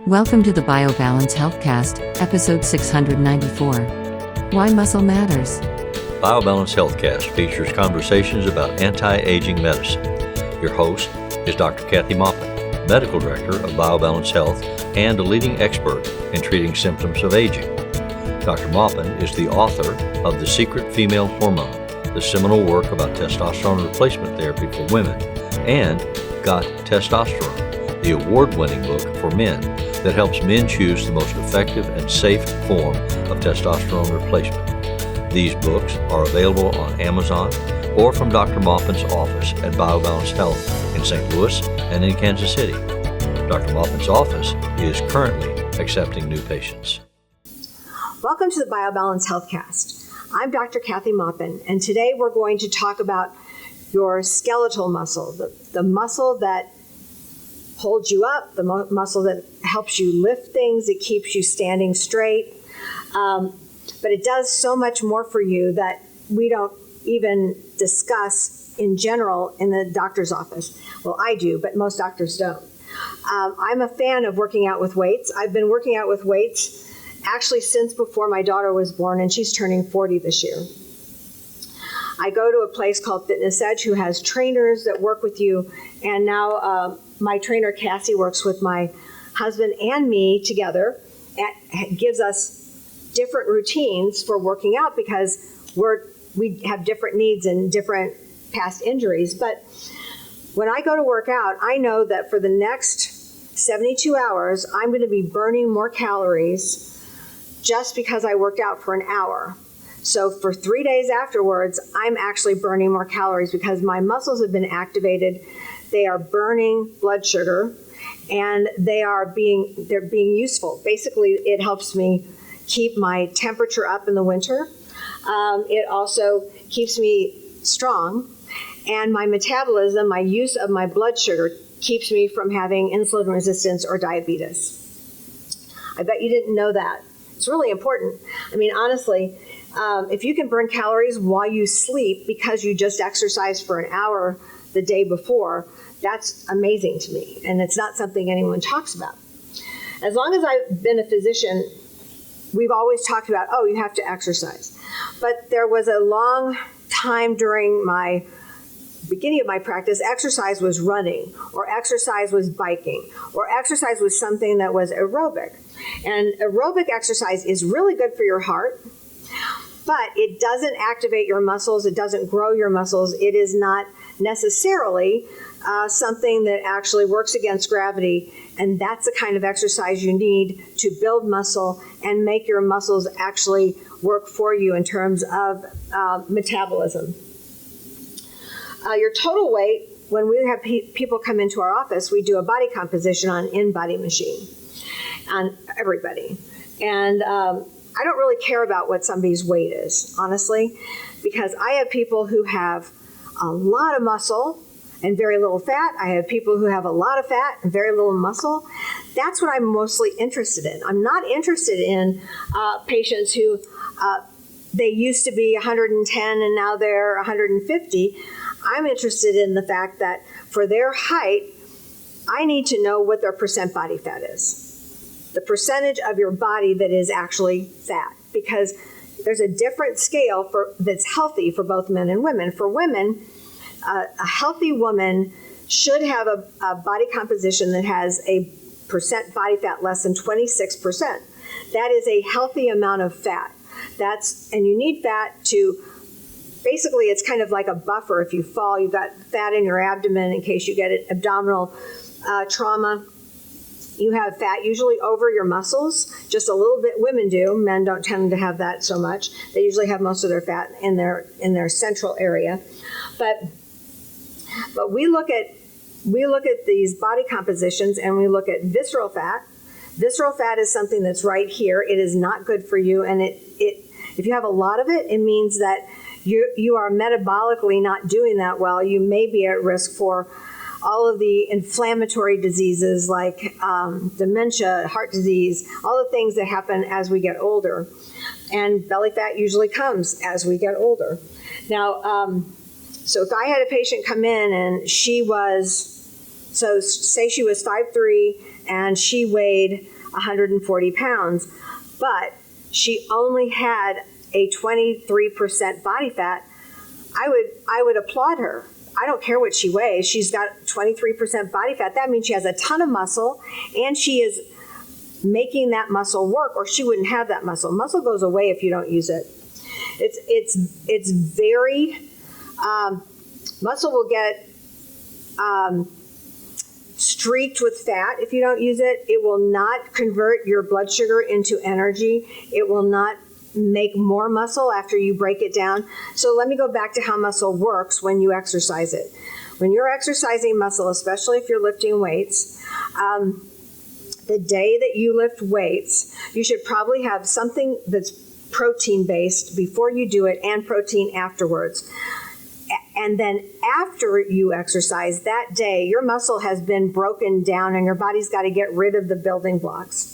Welcome to the BioBalance Healthcast, episode 694. Why Muscle Matters. BioBalance Healthcast features conversations about anti-aging medicine. Your host is Dr. Kathy Maupin, Medical Director of BioBalance Health and a leading expert in treating symptoms of aging. Dr. Maupin is the author of The Secret Female Hormone, the seminal work about testosterone replacement therapy for women, and Got Testosterone, the award-winning book for men that helps men choose the most effective and safe form of testosterone replacement. These books are available on Amazon or from Dr. Maupin's office at BioBalance Health in St. Louis and in Kansas City. Dr. Maupin's office is currently accepting new patients. Welcome to the BioBalance Healthcast. I'm Dr. Kathy Maupin, and today we're going to talk about your skeletal muscle, the muscle that holds you up, the muscle that helps you lift things, it keeps you standing straight. But it does so much more for you that we don't even discuss in general in the doctor's office. Well, I do, but most doctors don't. I'm a fan of working out with weights. I've been working out with weights actually since before my daughter was born, and she's turning 40 this year. I go to a place called Fitness Edge who has trainers that work with you, and now my trainer Cassie works with my husband and me together and gives us different routines for working out because we have different needs and different past injuries. But when I go to work out, I know that for the next 72 hours, I'm going to be burning more calories just because I worked out for an hour. So for 3 days afterwards, I'm actually burning more calories because my muscles have been activated. They are burning blood sugar, and they're being useful. Basically, it helps me keep my temperature up in the winter. It also keeps me strong, and my metabolism, my use of my blood sugar, keeps me from having insulin resistance or diabetes. I bet you didn't know that. It's really important. I mean, honestly, if you can burn calories while you sleep because you just exercised for an hour the day before, that's amazing to me, and it's not something anyone talks about. As long as I've been a physician, we've always talked about, you have to exercise. But there was a long time during my beginning of my practice, exercise was running, or exercise was biking, or exercise was something that was aerobic. And aerobic exercise is really good for your heart, but it doesn't activate your muscles, it doesn't grow your muscles, it is not necessarily something that actually works against gravity, and that's the kind of exercise you need to build muscle and make your muscles actually work for you in terms of metabolism. Your total weight, when we have people come into our office, we do a body composition on in-body machine on everybody. And I don't really care about what somebody's weight is, honestly, because I have people who have a lot of muscle and very little fat. I have people who have a lot of fat and very little muscle. That's what I'm mostly interested in. I'm not interested in patients who they used to be 110 and now they're 150. I'm interested in the fact that for their height, I need to know what their percent body fat is. The percentage of your body that is actually fat, because there's a different scale that's healthy for both men and women. For women, a healthy woman should have a body composition that has a percent body fat less than 26%. That is a healthy amount of fat. And you need fat to, basically it's kind of like a buffer. If you fall, you've got fat in your abdomen in case you get an abdominal trauma. You have fat usually over your muscles, just a little bit. Women do. Men don't tend to have that so much. They usually have most of their fat in their central area. But we look at these body compositions and we look at visceral fat. Visceral fat is something that's right here. It is not good for you, and if you have a lot of it, it means that you are metabolically not doing that well. You may be at risk for all of the inflammatory diseases like dementia, heart disease, all the things that happen as we get older. And belly fat usually comes as we get older. Now, so if I had a patient come in and say she was 5'3", and she weighed 140 pounds, but she only had a 23% body fat, I would applaud her. I don't care what she weighs. She's got 23% body fat. That means she has a ton of muscle, and she is making that muscle work, or she wouldn't have that muscle. Muscle goes away if you don't use it. It's very muscle will get streaked with fat if you don't use it. It will not convert your blood sugar into energy. It will not make more muscle after you break it down. So let me go back to how muscle works when you exercise it. When you're exercising muscle, especially if you're lifting weights, the day that you lift weights, you should probably have something that's protein-based before you do it and protein afterwards. And then after you exercise that day, your muscle has been broken down and your body's got to get rid of the building blocks.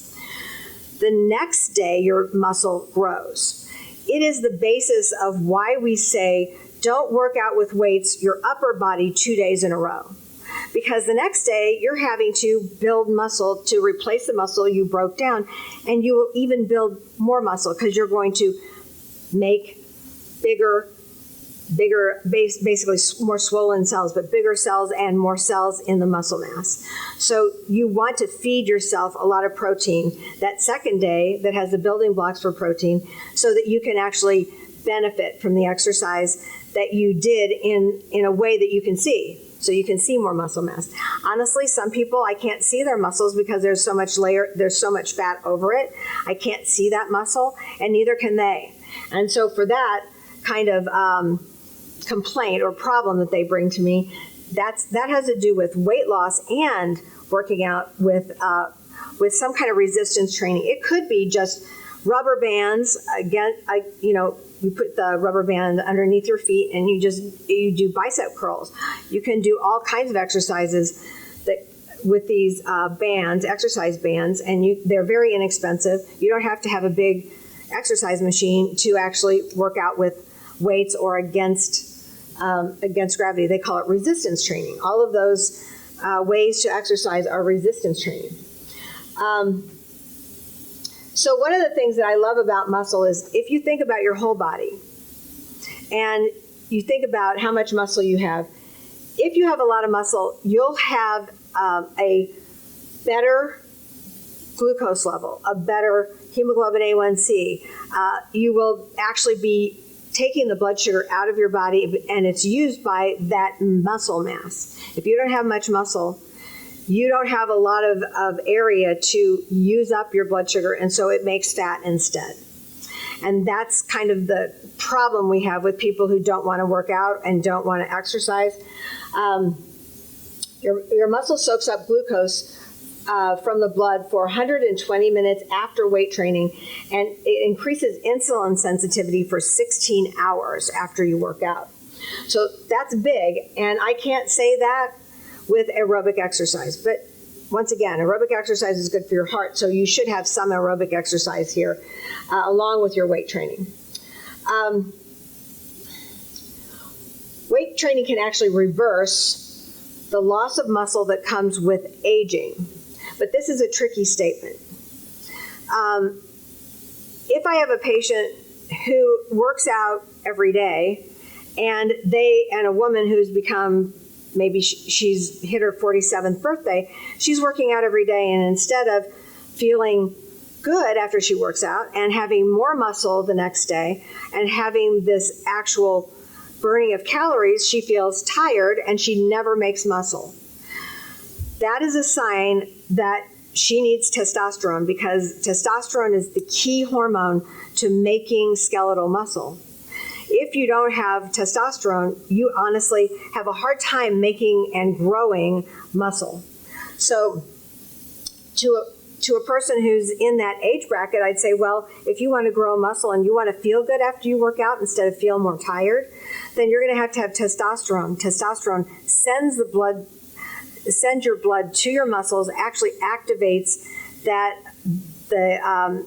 The next day, your muscle grows. It is the basis of why we say, don't work out with weights, your upper body 2 days in a row. Because the next day, you're having to build muscle to replace the muscle you broke down, and you will even build more muscle because you're going to make bigger, basically more swollen cells, but bigger cells and more cells in the muscle mass. So you want to feed yourself a lot of protein that second day that has the building blocks for protein so that you can actually benefit from the exercise that you did in a way that you can see. So you can see more muscle mass. Honestly, some people, I can't see their muscles because there's so much fat over it. I can't see that muscle, and neither can they. And so for that kind of complaint or problem that they bring to me, that has to do with weight loss and working out with some kind of resistance training. It could be just rubber bands. Again, you put the rubber band underneath your feet and you do bicep curls. You can do all kinds of exercises with these bands, exercise bands, and they're very inexpensive. You don't have to have a big exercise machine to actually work out with weights or against gravity. They call it resistance training. All of those ways to exercise are resistance training. So one of the things that I love about muscle is if you think about your whole body and you think about how much muscle you have, if you have a lot of muscle, you'll have a better glucose level, a better hemoglobin A1C. You will actually be taking the blood sugar out of your body, and it's used by that muscle mass. If you don't have much muscle, you don't have a lot of area to use up your blood sugar, and so it makes fat instead. And that's kind of the problem we have with people who don't want to work out and don't want to exercise. Your muscle soaks up glucose from the blood for 120 minutes after weight training, and it increases insulin sensitivity for 16 hours after you work out. So that's big, and I can't say that with aerobic exercise. But once again, aerobic exercise is good for your heart, so you should have some aerobic exercise here along with your weight training. Weight training can actually reverse the loss of muscle that comes with aging. But this is a tricky statement. If I have a patient who works out every day and a woman who's become, maybe she's hit her 47th birthday, she's working out every day, and instead of feeling good after she works out and having more muscle the next day and having this actual burning of calories, she feels tired and she never makes muscle. That is a sign that she needs testosterone, because testosterone is the key hormone to making skeletal muscle. If you don't have testosterone, you honestly have a hard time making and growing muscle. So to a person who's in that age bracket, I'd say, well, if you want to grow muscle and you want to feel good after you work out instead of feel more tired, then you're going to have testosterone. Testosterone sends your blood to your muscles, actually activates the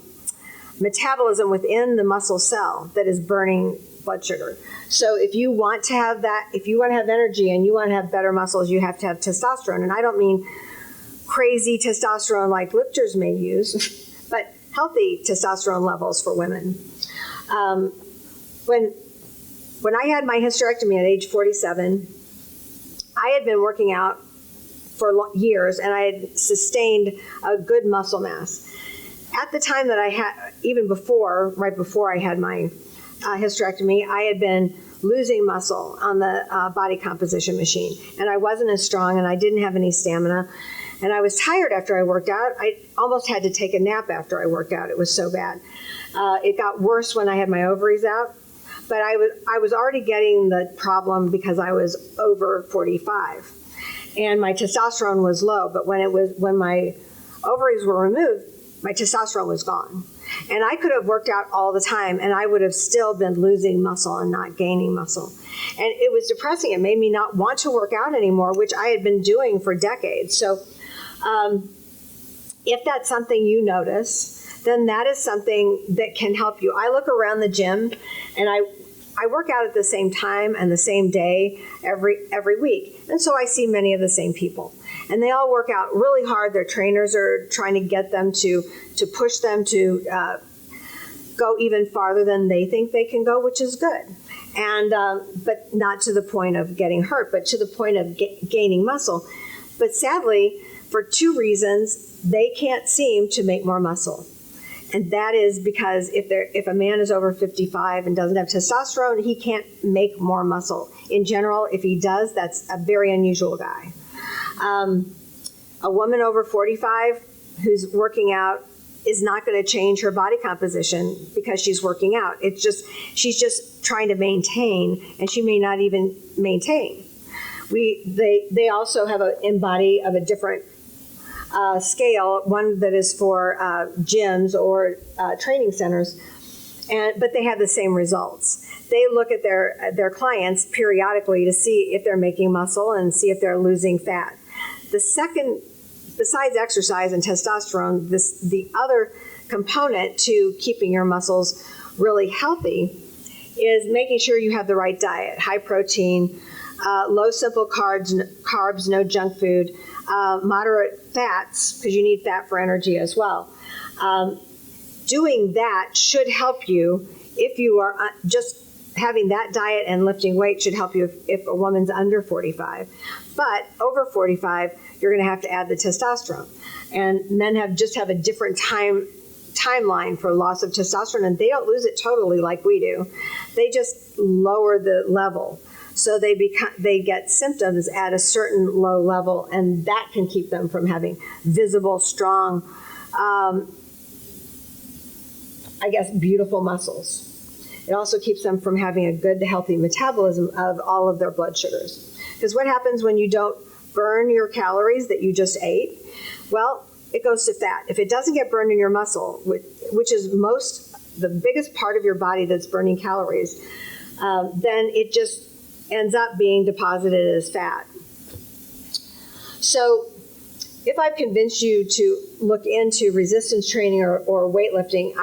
metabolism within the muscle cell that is burning blood sugar. So if you want to have energy and you want to have better muscles, you have to have testosterone. And I don't mean crazy testosterone like lifters may use, but healthy testosterone levels for women. When I had my hysterectomy at age 47, I had been working out for years, and I had sustained a good muscle mass. At the time that I had, even before, right before I had my hysterectomy, I had been losing muscle on the body composition machine, and I wasn't as strong, and I didn't have any stamina, and I was tired after I worked out. I almost had to take a nap after I worked out. It was so bad. It got worse when I had my ovaries out, but I was already getting the problem because I was over 45, and my testosterone was low. But when my ovaries were removed, my testosterone was gone. And I could have worked out all the time, and I would have still been losing muscle and not gaining muscle. And it was depressing. It made me not want to work out anymore, which I had been doing for decades. So if that's something you notice, then that is something that can help you. I look around the gym, and I work out at the same time and the same day every week. And so I see many of the same people. And they all work out really hard. Their trainers are trying to get them to push them to go even farther than they think they can go, which is good. And but not to the point of getting hurt, but to the point of gaining muscle. But sadly, for two reasons, they can't seem to make more muscle. And that is because if a man is over 55 and doesn't have testosterone, he can't make more muscle. In general, if he does, that's a very unusual guy. A woman over 45 who's working out is not going to change her body composition because she's working out. She's just trying to maintain, and she may not even maintain. They also have an in-body of a different scale, one that is for gyms or training centers, but they have the same results. They look at their clients periodically to see if they're making muscle and see if they're losing fat. The second, besides exercise and testosterone, the other component to keeping your muscles really healthy is making sure you have the right diet: high protein, low simple carbs, no junk food, moderate fats, because you need fat for energy as well. Doing that should help you if you are just having that diet, and lifting weight should help you if a woman's under 45. But over 45, you're going to have to add the testosterone. And men have a different timeline for loss of testosterone, and they don't lose it totally like we do. They just lower the level. So they get symptoms at a certain low level, and that can keep them from having visible, strong, beautiful muscles. It also keeps them from having a good, healthy metabolism of all of their blood sugars. Because what happens when you don't burn your calories that you just ate? Well, it goes to fat. If it doesn't get burned in your muscle, which is the biggest part of your body that's burning calories, then it just ends up being deposited as fat. So if I've convinced you to look into resistance training or weightlifting,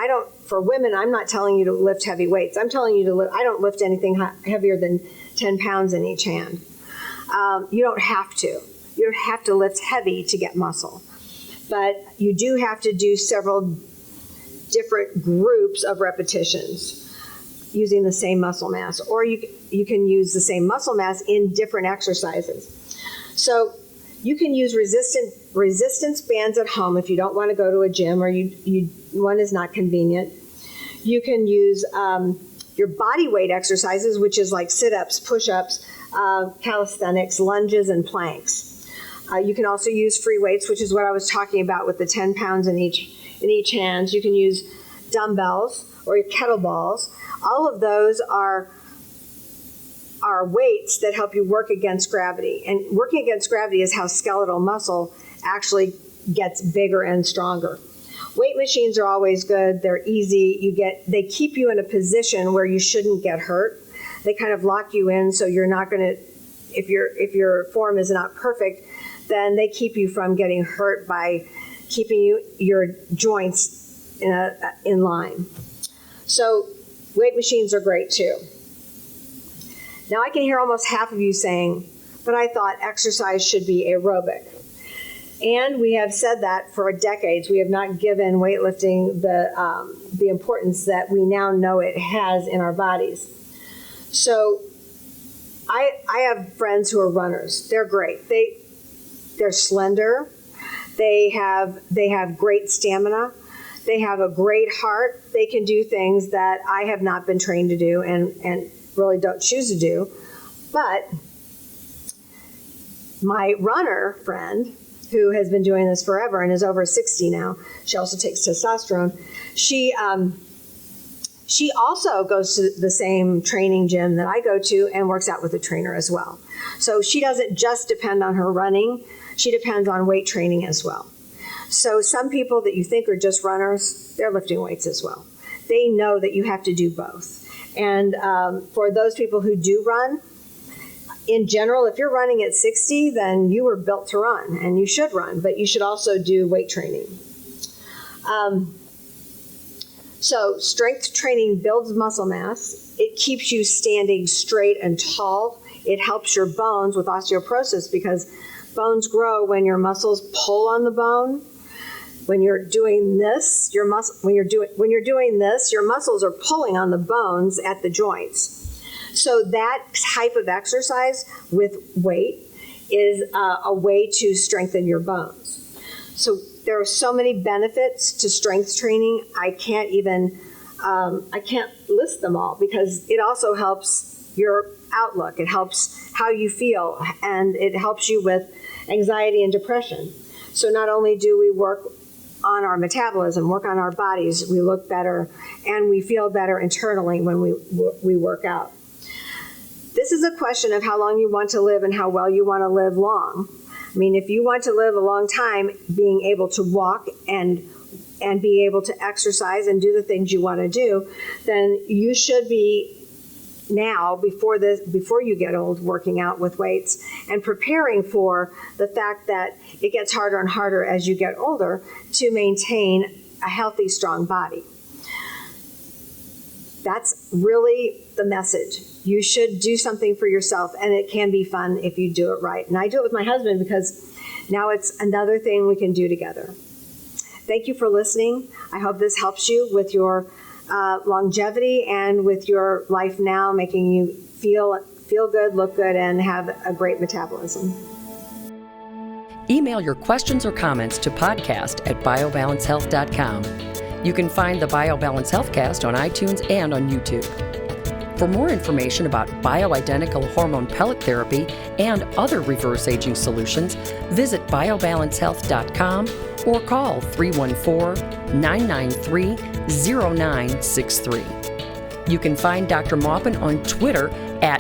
for women, I'm not telling you to lift heavy weights. I'm telling you I don't lift anything heavier than 10 pounds in each hand. You don't have to. You don't have to lift heavy to get muscle. But you do have to do several different groups of repetitions using the same muscle mass. Or you can use the same muscle mass in different exercises. So you can use resistance bands at home if you don't want to go to a gym, or one is not convenient. You can use your body weight exercises, which is like sit-ups, push-ups, calisthenics, lunges, and planks. You can also use free weights, which is what I was talking about with the 10 pounds in each hand. You can use dumbbells or kettlebells. All of those are weights that help you work against gravity. And working against gravity is how skeletal muscle actually gets bigger and stronger. Weight machines are always good. They're easy. They keep you in a position where you shouldn't get hurt. They kind of lock you in, so you're not going to, if your form is not perfect, then they keep you from getting hurt by keeping your joints in line. So weight machines are great too. Now I can hear almost half of you saying, but I thought exercise should be aerobic. And we have said that for decades. We have not given weightlifting the importance that we now know it has in our bodies. So I have friends who are runners. They're great. They're slender. They have great stamina. They have a great heart. They can do things that I have not been trained to do and really don't choose to do. But my runner friend, who has been doing this forever and is over 60 now, she also takes testosterone. She also goes to the same training gym that I go to and works out with a trainer as well. So she doesn't just depend on her running, she depends on weight training as well. So some people that you think are just runners, they're lifting weights as well. They know that you have to do both. And for those people who do run, in general, if you're running at 60, then you were built to run, and you should run, but you should also do weight training. So strength training builds muscle mass. It keeps you standing straight and tall. It helps your bones with osteoporosis because bones grow when your muscles pull on the bone. When you're doing this, your muscles are pulling on the bones at the joints. So that type of exercise with weight is a way to strengthen your bones. So there are so many benefits to strength training. I can't list them all because it also helps your outlook. It helps how you feel, and it helps you with anxiety and depression. So not only do we work on our metabolism, work on our bodies, we look better, and we feel better internally when we work out. This is a question of how long you want to live and how well you want to live long. I mean, if you want to live a long time, being able to walk and be able to exercise and do the things you want to do, then you should be now, before you get old, working out with weights and preparing for the fact that it gets harder and harder as you get older to maintain a healthy, strong body. That's really the message. You should do something for yourself, and it can be fun if you do it right. And I do it with my husband because now it's another thing we can do together. Thank you for listening. I hope this helps you with your longevity and with your life now, making you feel good, look good, and have a great metabolism. Email your questions or comments to podcast@biobalancehealth.com. You can find the BioBalance Healthcast on iTunes and on YouTube. For more information about bioidentical hormone pellet therapy and other reverse aging solutions, visit biobalancehealth.com or call 314-993-0963. You can find Dr. Maupin on Twitter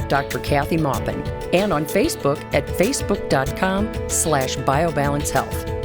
@Dr. Kathy Maupin and on Facebook at facebook.com/biobalancehealth.